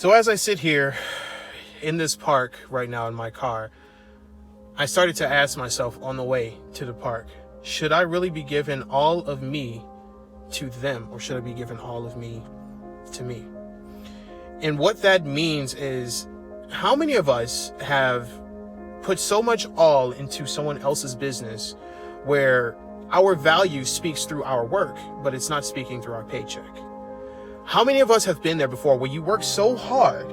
So as I sit here in this park right now in my car, I started to ask myself on the way to the park, should I really be giving all of me to them, or should I be giving all of me to me? And what that means is, how many of us have put so much all into someone else's business where our value speaks through our work, but it's not speaking through our paycheck? How many of us have been there before, where you work so hard,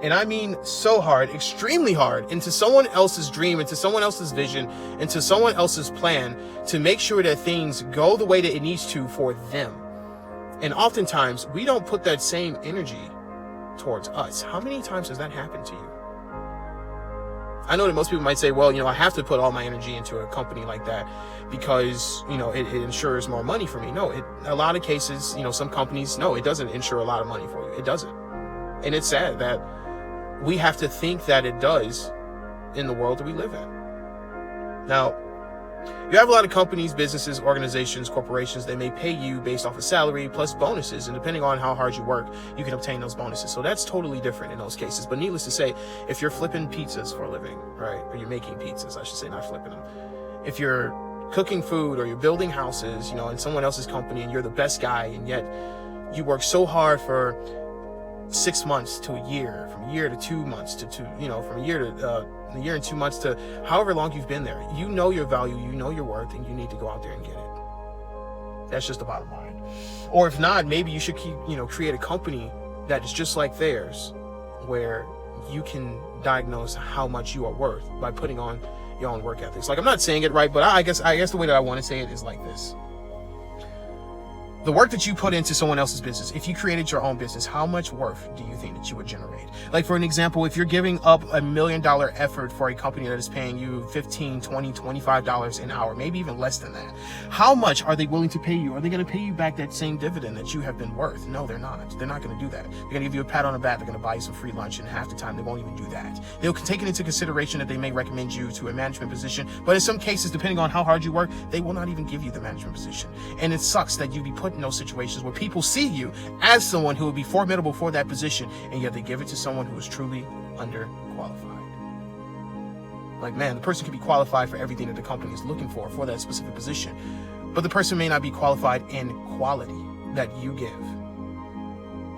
and I mean so hard, extremely hard, into someone else's dream, into someone else's vision, into someone else's plan, to make sure that things go the way that it needs to for them. And oftentimes we don't put that same energy towards us. How many times has that happened to you? I know that most people might say, well, I have to put all my energy into a company like that because, it ensures more money for me. No, a lot of cases, some companies, no, it doesn't ensure a lot of money for you. It doesn't. And it's sad that we have to think that it does in the world that we live in. Now, you have a lot of companies, businesses, organizations, corporations that may pay you based off of salary plus bonuses. And depending on how hard you work, you can obtain those bonuses. So that's totally different in those cases. But needless to say, if you're flipping pizzas for a living, right? Or you're making pizzas, I should say, not flipping them. If you're cooking food or you're building houses, in someone else's company, and you're the best guy, and yet you work so hard for 6 months to a year, from a year to 2 months to from a year to a year and 2 months to however long you've been there. You know your value, you know your worth, and you need to go out there and get it. That's just the bottom line. Or if not, maybe you should create a company that is just like theirs, where you can diagnose how much you are worth by putting on your own work ethics. Like, I'm not saying it right, but I guess the way that I want to say it is like this. The work that you put into someone else's business, if you created your own business, how much worth do you think that you would generate? Like, for an example, if you're giving up $1 million effort for a company that is paying you $15, $20, $25 an hour, maybe even less than that, how much are they willing to pay you? Are they going to pay you back that same dividend that you have been worth? No, they're not. They're not going to do that. They're going to give you a pat on the back. They're going to buy you some free lunch, and half the time they won't even do that. They'll take it into consideration that they may recommend you to a management position, but in some cases, depending on how hard you work, they will not even give you the management position. And it sucks that you be put in those situations where people see you as someone who would be formidable for that position, and yet they give it to someone who is truly underqualified. Like, man, the person could be qualified for everything that the company is looking for that specific position, but the person may not be qualified in quality that you give.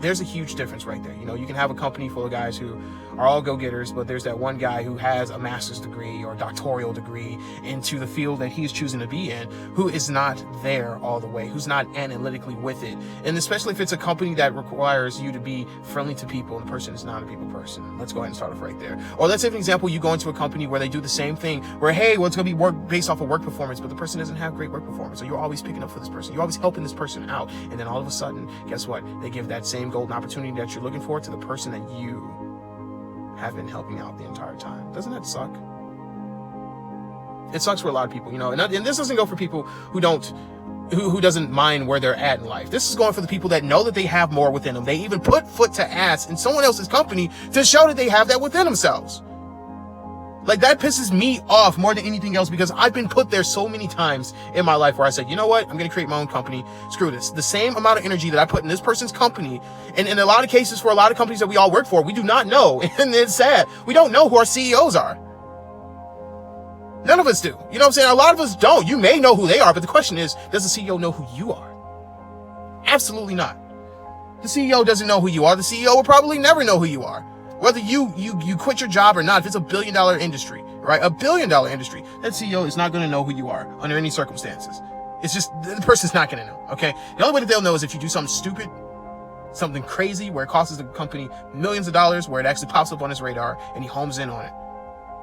There's a huge difference right there. You can have a company full of guys who are all go-getters, but there's that one guy who has a master's degree or doctoral degree into the field that he's choosing to be in, who is not there all the way, who's not analytically with it. And especially if it's a company that requires you to be friendly to people and the person is not a people person. Let's go ahead and start off right there. Or let's say, for example, you go into a company where they do the same thing, where, hey, well, it's going to be work based off of work performance, but the person doesn't have great work performance. So you're always picking up for this person. You're always helping this person out. And then all of a sudden, guess what? They give that same golden opportunity that you're looking for to the person that you have been helping out the entire time. Doesn't that suck? It sucks for a lot of people, and this doesn't go for people who doesn't mind where they're at in life. This is going for the people that know that they have more within them. They even put foot to ass in someone else's company to show that they have that within themselves. Like, that pisses me off more than anything else, because I've been put there so many times in my life where I said, you know what? I'm going to create my own company. Screw this. The same amount of energy that I put in this person's company, and in a lot of cases for a lot of companies that we all work for, we do not know. And it's sad. We don't know who our CEOs are. None of us do. You know what I'm saying? A lot of us don't. You may know who they are, but the question is, does the CEO know who you are? Absolutely not. The CEO doesn't know who you are. The CEO will probably never know who you are. Whether you quit your job or not, if it's $1 billion industry, right? $1 billion industry, that CEO is not going to know who you are under any circumstances. It's just, the person's not going to know, okay? The only way that they'll know is if you do something stupid, something crazy, where it costs the company millions of dollars, where it actually pops up on his radar and he homes in on it.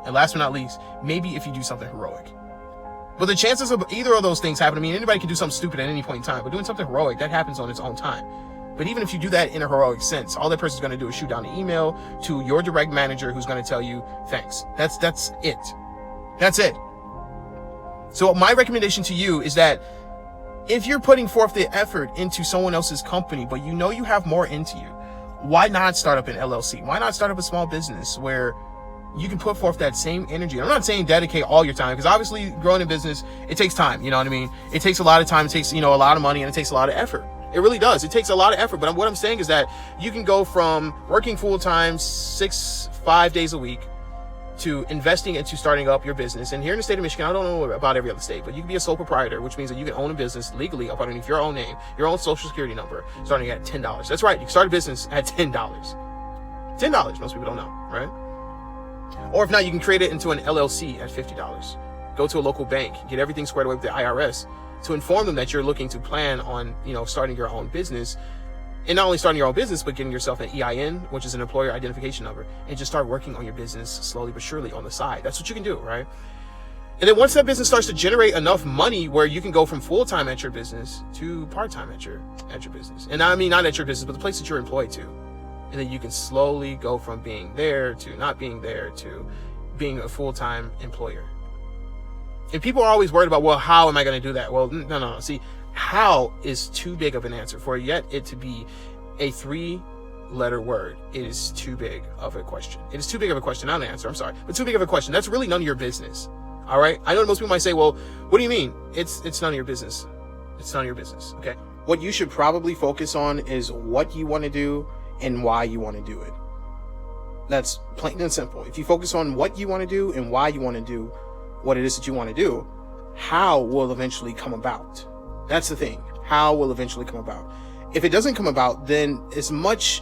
And last but not least, maybe if you do something heroic. But the chances of either of those things happening, anybody can do something stupid at any point in time, but doing something heroic, that happens on its own time. But even if you do that in a heroic sense, all that person's going to do is shoot down an email to your direct manager, who's going to tell you, thanks. That's it. That's it. So my recommendation to you is that if you're putting forth the effort into someone else's company, but you know you have more into you, why not start up an LLC? Why not start up a small business where you can put forth that same energy? I'm not saying dedicate all your time, because obviously growing a business, it takes time. You know what I mean? It takes a lot of time. It takes, a lot of money, and it takes a lot of effort. It really does. It takes a lot of effort. But what I'm saying is that you can go from working full-time 5 days a week to investing into starting up your business. And here in the state of Michigan, I don't know about every other state, but you can be a sole proprietor, which means that you can own a business legally up underneath your own name, your own social security number, starting at $10. That's right. You can start a business at $10. $10. Most people don't know, right? Or if not, you can create it into an LLC at $50. Go to a local bank, get everything squared away with the IRS to inform them that you're looking to plan on, starting your own business. And not only starting your own business, but getting yourself an EIN, which is an employer identification number, and just start working on your business slowly but surely on the side. That's what you can do, right? And then once that business starts to generate enough money where you can go from full-time at your business to part-time at your business. And I mean, not at your business, but the place that you're employed to. And then you can slowly go from being there to not being there to being a full-time employer. And people are always worried about, well, how am I going to do that? Well, no. See, how is too big of an answer for it to be a 3-letter word. It is too big of a question. It is too big of a question, not an answer. I'm sorry, but too big of a question. That's really none of your business. All right. I know most people might say, well, what do you mean? It's none of your business. It's none of your business. Okay. What you should probably focus on is what you want to do and why you want to do it. That's plain and simple. If you focus on what you want to do and why you want to do what it is that you want to do, how will eventually come about. That's the thing. How will eventually come about. If it doesn't come about, then as much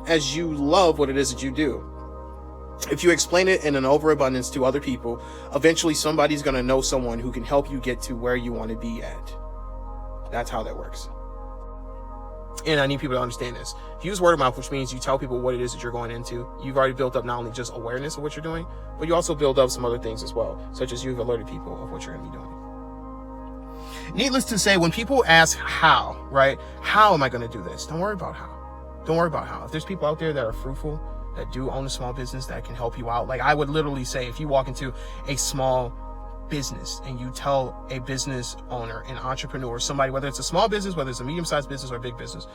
as you love what it is that you do, if you explain it in an overabundance to other people, eventually somebody's going to know someone who can help you get to where you want to be at. That's how that works. And I need people to understand this. If you use word of mouth, which means you tell people what it is that you're going into, you've already built up not only just awareness of what you're doing, but you also build up some other things as well, such as you've alerted people of what you're going to be doing. Needless to say, when people ask how, right? How am I going to do this? Don't worry about how. Don't worry about how. If there's people out there that are fruitful, that do own a small business that can help you out, like I would literally say, if you walk into a small business and you tell a business owner, an entrepreneur, somebody, whether it's a small business, whether it's a medium-sized business or a big business,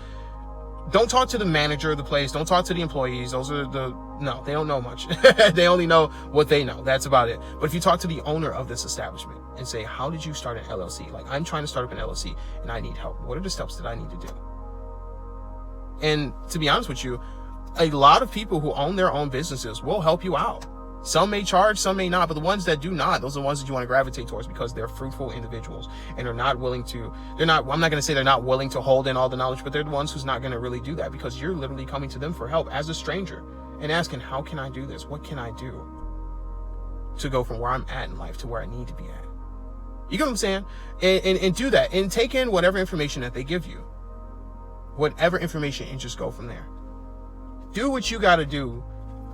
don't talk to the manager of the place. Don't talk to the employees. No, they don't know much. They only know what they know. That's about it. But if you talk to the owner of this establishment and say, how did you start an LLC? Like, I'm trying to start up an LLC and I need help. What are the steps that I need to do? And to be honest with you, a lot of people who own their own businesses will help you out. Some may charge, some may not, but the ones that do not, those are the ones that you want to gravitate towards because they're fruitful individuals and are not willing to, I'm not going to say they're not willing to hold in all the knowledge, but they're the ones who's not going to really do that because you're literally coming to them for help as a stranger and asking, how can I do this? What can I do to go from where I'm at in life to where I need to be at? You get what I'm saying? And do that and take in whatever information that they give you, whatever information, and just go from there. Do what you got to do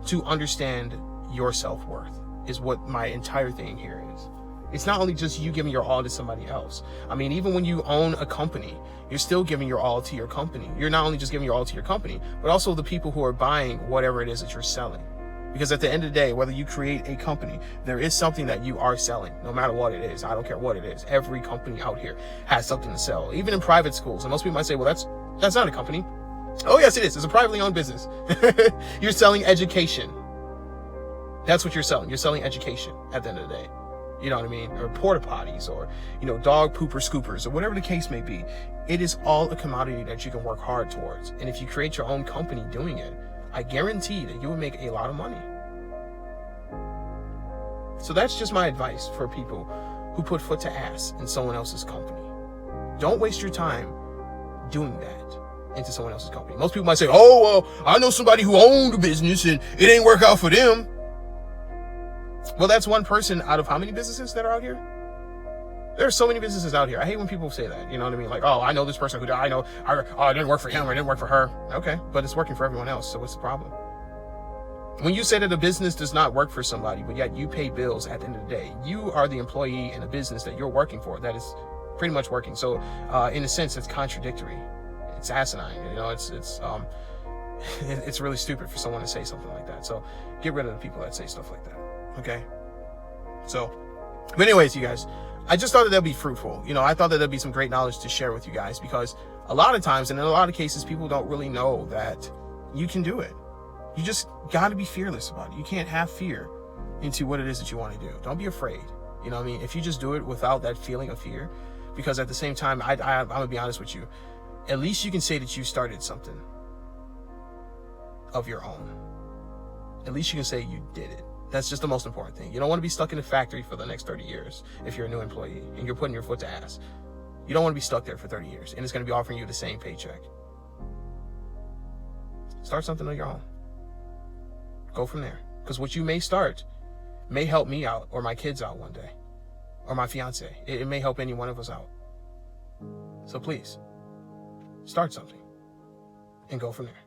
to understand your self-worth is what my entire thing here is. It's not only just you giving your all to somebody else. I mean, even when you own a company, you're still giving your all to your company. You're not only just giving your all to your company, but also the people who are buying whatever it is that you're selling. Because at the end of the day, whether you create a company, there is something that you are selling, no matter what it is. I don't care what it is. Every company out here has something to sell, even in private schools. And most people might say, well, that's not a company. Oh, yes, it is. It's a privately owned business. You're selling education. That's what you're selling. You're selling education at the end of the day. You know what I mean? Or porta potties or, dog pooper scoopers or whatever the case may be. It is all a commodity that you can work hard towards. And if you create your own company doing it, I guarantee that you will make a lot of money. So that's just my advice for people who put foot to ass in someone else's company. Don't waste your time doing that into someone else's company. Most people might say, oh, well, I know somebody who owned a business and it ain't work out for them. Well, that's one person out of how many businesses that are out here? There are so many businesses out here. I hate when people say that. You know what I mean? Like, oh, I know this person who I know, it didn't work for him or it didn't work for her. Okay, but it's working for everyone else. So what's the problem? When you say that a business does not work for somebody, but yet you pay bills at the end of the day, you are the employee in a business that you're working for that is pretty much working. So in a sense, it's contradictory. It's asinine. It's really stupid for someone to say something like that. So get rid of the people that say stuff like that. Okay. So, but anyways, you guys, I just thought that that'd be fruitful. I thought that there'd be some great knowledge to share with you guys because a lot of times and in a lot of cases, people don't really know that you can do it. You just got to be fearless about it. You can't have fear into what it is that you want to do. Don't be afraid. You know what I mean? If you just do it without that feeling of fear, because at the same time, I'm going to be honest with you. at least you can say that you started something of your own. At least you can say you did it. That's just the most important thing. You don't want to be stuck in a factory for the next 30 years if you're a new employee and you're putting your foot to ass. You don't want to be stuck there for 30 years and it's going to be offering you the same paycheck. Start something on your own. Go from there. Because what you may start may help me out or my kids out one day. Or my fiance. It may help any one of us out. So please, start something and go from there.